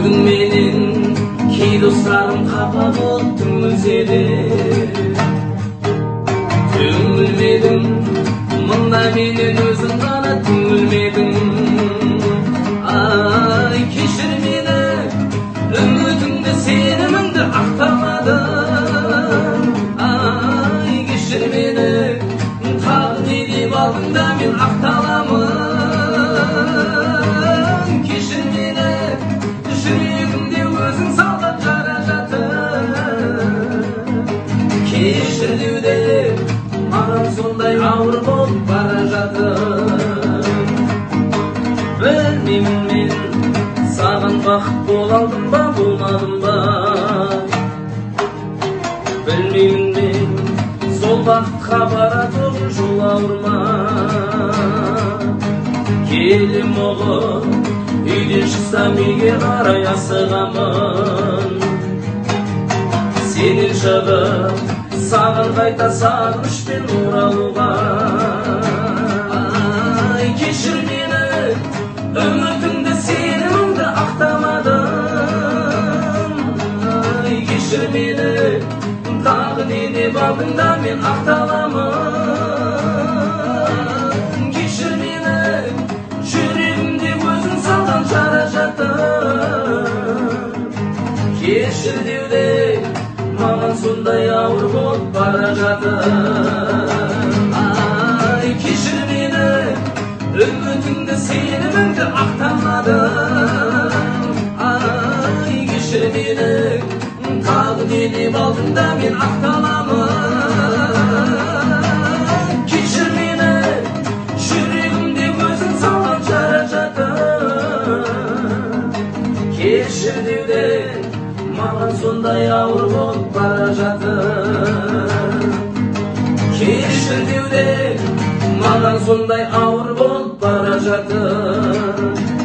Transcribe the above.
Özün menin key dostlarım kafa boltun özeli. Tüngülmedim mında menen özün gana tüngülmedim. Ay keşir meni ümitimde senimingdi aktamadım. Ay keşir meni takdiri baldında men aktalamın. Keşir meni düşürüyümde özün salgap jarajatın. Keşir diwde magan sonday ağır bolup bara jatın. Bilmeymin men sağın bakıp bolaldım ba bolmadım ba. Bilmeymin men sol bakıtka bara toğru jol ağırma. Kelim oğul үйден шықсам үйге қарай асығамын. Сенен шығып саған қайта сағынышпен оралуға. Ай кешір мені үмітімді сенімімді ақтамадым. Ай кешір мені тағы не деп алдың да мен ақталамын. Кешір мені жүрегімде өзің салған жаражатым. Кешір деуде маған сондай ауыр болып бара жатыр. Ай кешір мені үмітіңді сеніміңді ақтамадым. Ай кешір мені тағы не деп алдың да мен ақталамын. Кешір мені жүрегімде өзің салған жаражатым. Кешір деуде маған сондай ауыр болып бара жатыр. Кешір деуде маған сондай ауыр болып бара жатыр.